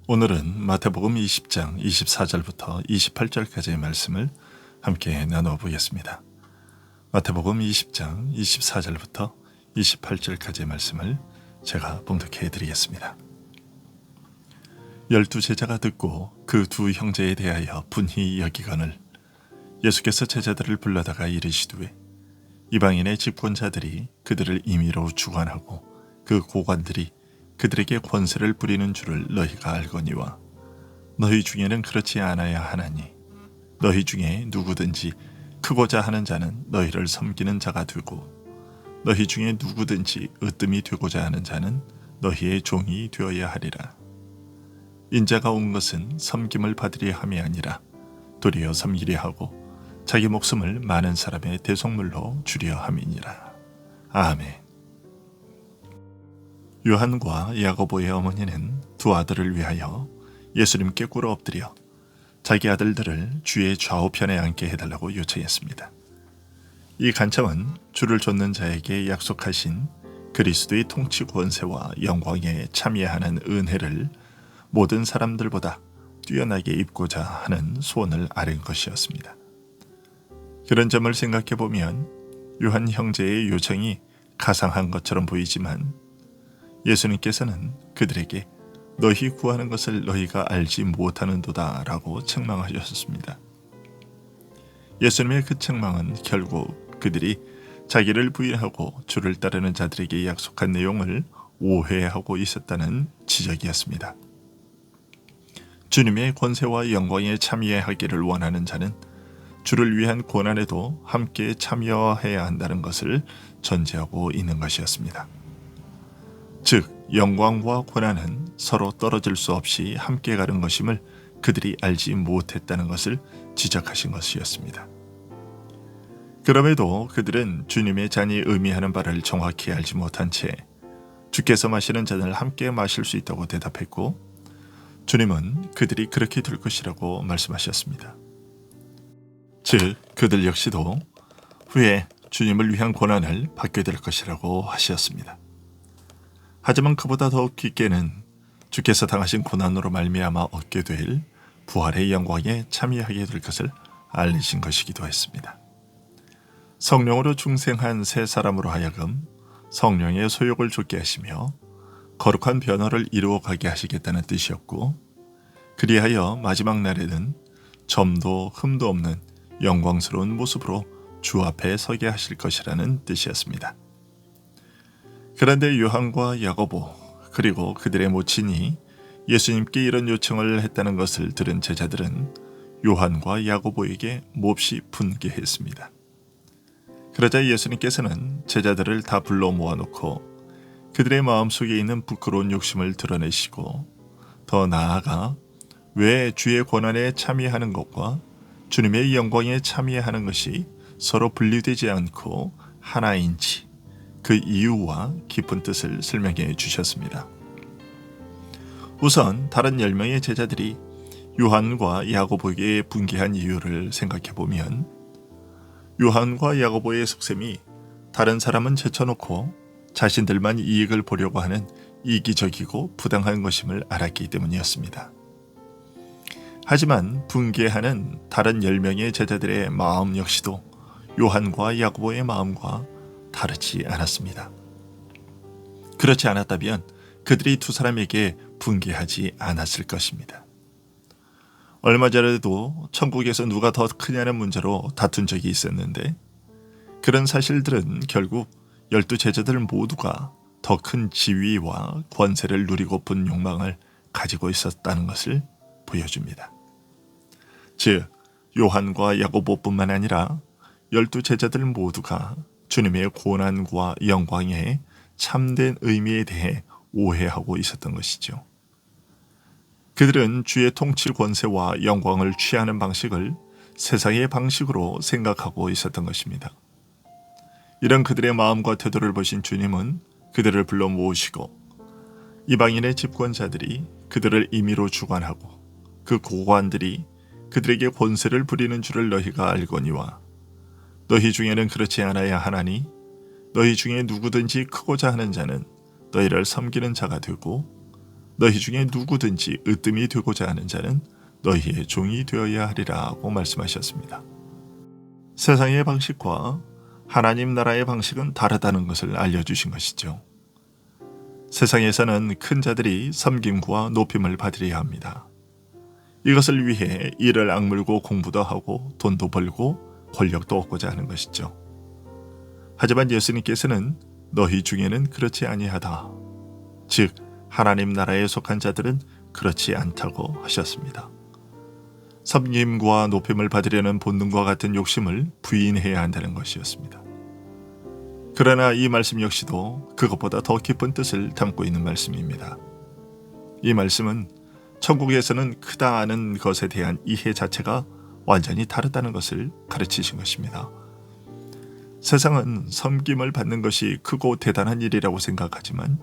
오늘은 마태복음 20장 24절부터 28절까지의 말씀을 함께 나누어 보겠습니다. 마태복음 20장 24절부터 28절까지의 말씀을 제가 봉독해 드리겠습니다. 12 제자가 듣고 그 두 형제에 대하여 분히 여기거늘 예수께서 제자들을 불러다가 이르시되 이방인의 집권자들이 그들을 임의로 주관하고 그 고관들이 그들에게 권세를 부리는 줄을 너희가 알거니와 너희 중에는 그렇지 않아야 하나니 너희 중에 누구든지 크고자 하는 자는 너희를 섬기는 자가 되고 너희 중에 누구든지 으뜸이 되고자 하는 자는 너희의 종이 되어야 하리라. 인자가 온 것은 섬김을 받으려 함이 아니라 도리어 섬기려 하고 자기 목숨을 많은 사람의 대속물로 주려 함이니라. 아멘. 요한과 야고보의 어머니는 두 아들을 위하여 예수님께 꿇어 엎드려 자기 아들들을 주의 좌우편에 앉게 해달라고 요청했습니다. 이 간청은 주를 좇는 자에게 약속하신 그리스도의 통치 권세와 영광에 참여하는 은혜를 모든 사람들보다 뛰어나게 입고자 하는 소원을 아는 것이었습니다. 그런 점을 생각해 보면 요한 형제의 요청이 가상한 것처럼 보이지만 예수님께서는 그들에게 너희 구하는 것을 너희가 알지 못하는도다 라고 책망하셨습니다. 예수님의 그 책망은 결국 그들이 자기를 부인하고 주를 따르는 자들에게 약속한 내용을 오해하고 있었다는 지적이었습니다. 주님의 권세와 영광에 참여하기를 원하는 자는 주를 위한 고난에도 함께 참여해야 한다는 것을 전제하고 있는 것이었습니다. 즉 영광과 고난은 서로 떨어질 수 없이 함께 가는 것임을 그들이 알지 못했다는 것을 지적하신 것이었습니다. 그럼에도 그들은 주님의 잔이 의미하는 바를 정확히 알지 못한 채 주께서 마시는 잔을 함께 마실 수 있다고 대답했고 주님은 그들이 그렇게 될 것이라고 말씀하셨습니다. 즉 그들 역시도 후에 주님을 위한 고난을 받게 될 것이라고 하셨습니다. 하지만 그보다 더욱 깊게는 주께서 당하신 고난으로 말미암아 얻게 될 부활의 영광에 참여하게 될 것을 알리신 것이기도 했습니다. 성령으로 중생한 새 사람으로 하여금 성령의 소욕을 좇게 하시며 거룩한 변화를 이루어가게 하시겠다는 뜻이었고 그리하여 마지막 날에는 점도 흠도 없는 영광스러운 모습으로 주 앞에 서게 하실 것이라는 뜻이었습니다. 그런데 요한과 야고보 그리고 그들의 모친이 예수님께 이런 요청을 했다는 것을 들은 제자들은 요한과 야고보에게 몹시 분개했습니다. 그러자 예수님께서는 제자들을 다 불러 모아놓고 그들의 마음속에 있는 부끄러운 욕심을 드러내시고 더 나아가 왜 주의 고난에 참여하는 것과 주님의 영광에 참여하는 것이 서로 분리되지 않고 하나인지 그 이유와 깊은 뜻을 설명해 주셨습니다. 우선 다른 10명의 제자들이 요한과 야고보에게 분개한 이유를 생각해 보면 요한과 야고보의 속셈이 다른 사람은 제쳐놓고 자신들만 이익을 보려고 하는 이기적이고 부당한 것임을 알았기 때문이었습니다. 하지만 분개하는 다른 10명의 제자들의 마음 역시도 요한과 야고보의 마음과 다르지 않았습니다. 그렇지 않았다면 그들이 두 사람에게 분개하지 않았을 것입니다. 얼마 전에도 천국에서 누가 더 크냐는 문제로 다툰 적이 있었는데 그런 사실들은 결국 12 제자들 모두가 더 큰 지위와 권세를 누리고픈 욕망을 가지고 있었다는 것을 보여줍니다. 즉 요한과 야고보뿐만 아니라 12 제자들 모두가 주님의 고난과 영광의 참된 의미에 대해 오해하고 있었던 것이죠. 그들은 주의 통치 권세와 영광을 취하는 방식을 세상의 방식으로 생각하고 있었던 것입니다. 이런 그들의 마음과 태도를 보신 주님은 그들을 불러 모으시고 이방인의 집권자들이 그들을 임의로 주관하고 그 고관들이 그들에게 권세를 부리는 줄을 너희가 알거니와 너희 중에는 그렇지 않아야 하나니 너희 중에 누구든지 크고자 하는 자는 너희를 섬기는 자가 되고 너희 중에 누구든지 으뜸이 되고자 하는 자는 너희의 종이 되어야 하리라고 말씀하셨습니다. 세상의 방식과 하나님 나라의 방식은 다르다는 것을 알려주신 것이죠. 세상에서는 큰 자들이 섬김과 높임을 받으려야 합니다. 이것을 위해 이를 악물고 공부도 하고 돈도 벌고 권력도 얻고자 하는 것이죠. 하지만 예수님께서는 너희 중에는 그렇지 아니하다. 즉 하나님 나라에 속한 자들은 그렇지 않다고 하셨습니다. 섬김과 높임을 받으려는 본능과 같은 욕심을 부인해야 한다는 것이었습니다. 그러나 이 말씀 역시도 그것보다 더 깊은 뜻을 담고 있는 말씀입니다. 이 말씀은 천국에서는 크다 하는 것에 대한 이해 자체가 완전히 다르다는 것을 가르치신 것입니다. 세상은 섬김을 받는 것이 크고 대단한 일이라고 생각하지만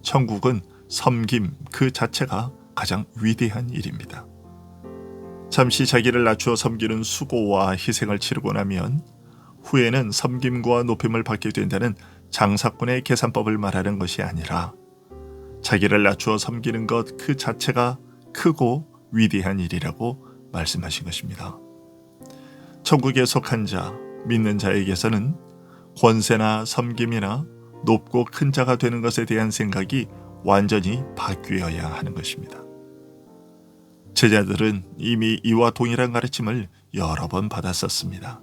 천국은 섬김 그 자체가 가장 위대한 일입니다. 잠시 자기를 낮추어 섬기는 수고와 희생을 치르고 나면 후에는 섬김과 높임을 받게 된다는 장사꾼의 계산법을 말하는 것이 아니라 자기를 낮추어 섬기는 것 그 자체가 크고 위대한 일이라고 말씀하신 것입니다. 천국에 속한 자, 믿는 자에게서는 권세나 섬김이나 높고 큰 자가 되는 것에 대한 생각이 완전히 바뀌어야 하는 것입니다. 제자들은 이미 이와 동일한 가르침을 여러 번 받았었습니다.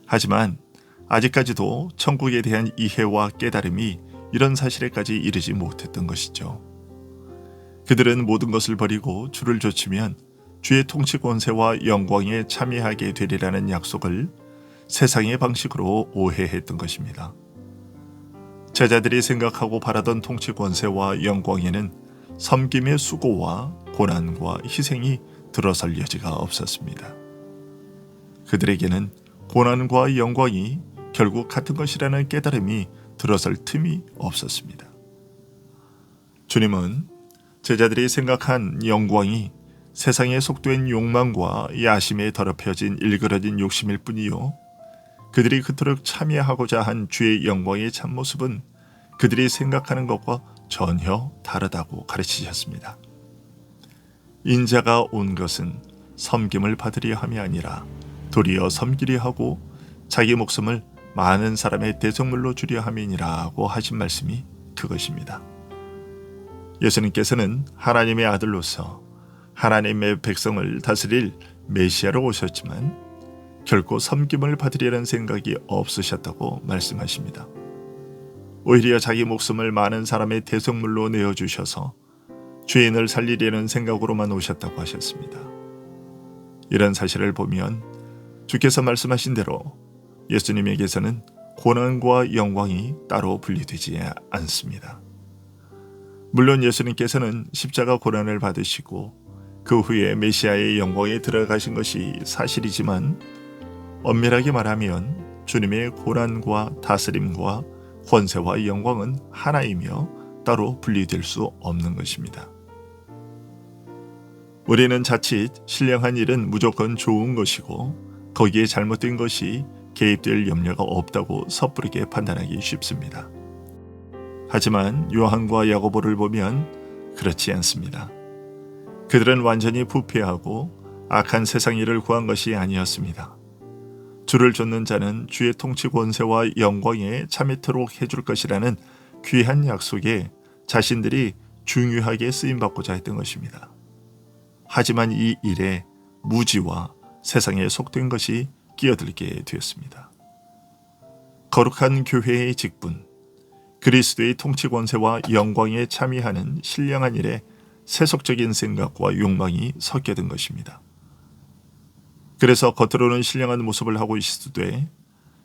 하지만 아직까지도 천국에 대한 이해와 깨달음이 이런 사실에까지 이르지 못했던 것이죠. 그들은 모든 것을 버리고 주를 좇으면 주의 통치 권세와 영광에 참여하게 되리라는 약속을 세상의 방식으로 오해했던 것입니다. 제자들이 생각하고 바라던 통치 권세와 영광에는 섬김의 수고와 고난과 희생이 들어설 여지가 없었습니다. 그들에게는 고난과 영광이 결국 같은 것이라는 깨달음이 들어설 틈이 없었습니다. 주님은 제자들이 생각한 영광이 세상에 속된 욕망과 야심에 더럽혀진 일그러진 욕심일 뿐이요, 그들이 그토록 참여하고자 한 주의 영광의 참모습은 그들이 생각하는 것과 전혀 다르다고 가르치셨습니다. 인자가 온 것은 섬김을 받으려 함이 아니라 도리어 섬기려 하고 자기 목숨을 많은 사람의 대성물로 주려 함이니라고 하신 말씀이 그것입니다. 예수님께서는 하나님의 아들로서 하나님의 백성을 다스릴 메시아로 오셨지만 결코 섬김을 받으려는 생각이 없으셨다고 말씀하십니다. 오히려 자기 목숨을 많은 사람의 대성물로 내어주셔서 죄인을 살리려는 생각으로만 오셨다고 하셨습니다. 이런 사실을 보면 주께서 말씀하신 대로 예수님에게서는 고난과 영광이 따로 분리되지 않습니다. 물론 예수님께서는 십자가 고난을 받으시고 그 후에 메시아의 영광에 들어가신 것이 사실이지만 엄밀하게 말하면 주님의 고난과 다스림과 권세와 영광은 하나이며 따로 분리될 수 없는 것입니다. 우리는 자칫 신령한 일은 무조건 좋은 것이고 거기에 잘못된 것이 개입될 염려가 없다고 섣부르게 판단하기 쉽습니다. 하지만 요한과 야고보를 보면 그렇지 않습니다. 그들은 완전히 부패하고 악한 세상 일을 구한 것이 아니었습니다. 주를 좇는 자는 주의 통치 권세와 영광에 참여토록 해줄 것이라는 귀한 약속에 자신들이 중요하게 쓰임받고자 했던 것입니다. 하지만 이 일에 무지와 세상에 속된 것이 끼어들게 되었습니다. 거룩한 교회의 직분, 그리스도의 통치 권세와 영광에 참여하는 신령한 일에 세속적인 생각과 욕망이 섞여 든 것입니다. 그래서 겉으로는 신령한 모습을 하고 있으되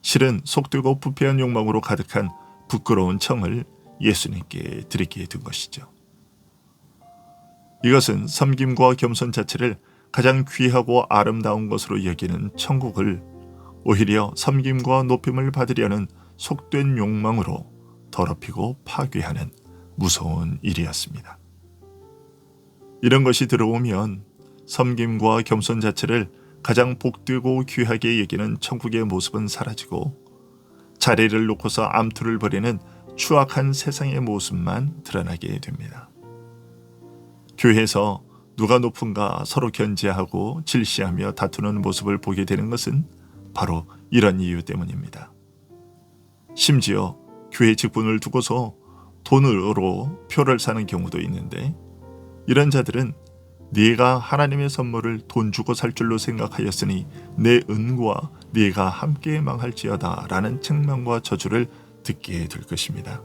실은 속되고 부패한 욕망으로 가득한 부끄러운 청을 예수님께 드리게 된 것이죠. 이것은 섬김과 겸손 자체를 가장 귀하고 아름다운 것으로 여기는 천국을 오히려 섬김과 높임을 받으려는 속된 욕망으로 더럽히고 파괴하는 무서운 일이었습니다. 이런 것이 들어오면 섬김과 겸손 자체를 가장 복되고 귀하게 여기는 천국의 모습은 사라지고 자리를 놓고서 암투를 벌이는 추악한 세상의 모습만 드러나게 됩니다. 교회에서 누가 높은가 서로 견제하고 질시하며 다투는 모습을 보게 되는 것은 바로 이런 이유 때문입니다. 심지어 교회 직분을 두고서 돈으로 표를 사는 경우도 있는데, 이런 자들은 네가 하나님의 선물을 돈 주고 살 줄로 생각하였으니 내 은과 네가 함께 망할지어다 라는 책망과 저주를 듣게 될 것입니다.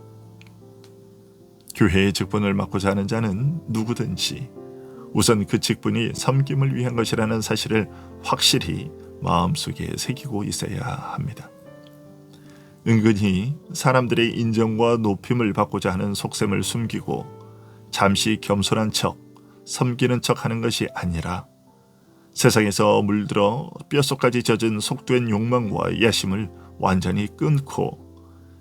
교회의 직분을 맡고자 하는 자는 누구든지 우선 그 직분이 섬김을 위한 것이라는 사실을 확실히 마음속에 새기고 있어야 합니다. 은근히 사람들의 인정과 높임을 받고자 하는 속셈을 숨기고 잠시 겸손한 척, 섬기는 척 하는 것이 아니라 세상에서 물들어 뼛속까지 젖은 속된 욕망과 야심을 완전히 끊고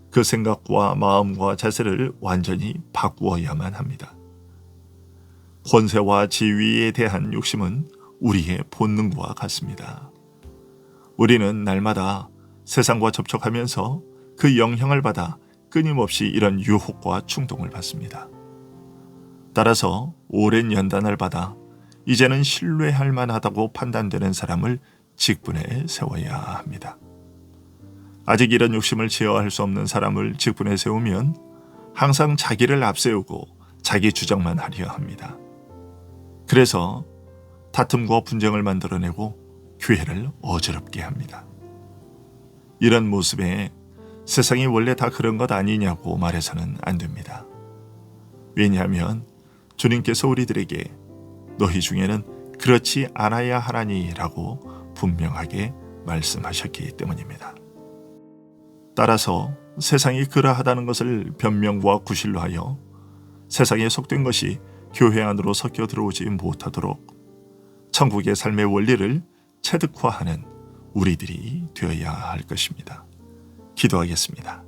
그 생각과 마음과 자세를 완전히 바꾸어야만 합니다. 권세와 지위에 대한 욕심은 우리의 본능과 같습니다. 우리는 날마다 세상과 접촉하면서 그 영향을 받아 끊임없이 이런 유혹과 충동을 받습니다. 따라서 오랜 연단을 받아 이제는 신뢰할 만하다고 판단되는 사람을 직분에 세워야 합니다. 아직 이런 욕심을 제어할 수 없는 사람을 직분에 세우면 항상 자기를 앞세우고 자기 주장만 하려 합니다. 그래서 다툼과 분쟁을 만들어내고 교회를 어지럽게 합니다. 이런 모습에 세상이 원래 다 그런 것 아니냐고 말해서는 안 됩니다. 왜냐하면 주님께서 우리들에게 너희 중에는 그렇지 않아야 하나니라고 분명하게 말씀하셨기 때문입니다. 따라서 세상이 그러하다는 것을 변명과 구실로 하여 세상에 속된 것이 교회 안으로 섞여 들어오지 못하도록 천국의 삶의 원리를 체득화하는 우리들이 되어야 할 것입니다. 기도하겠습니다.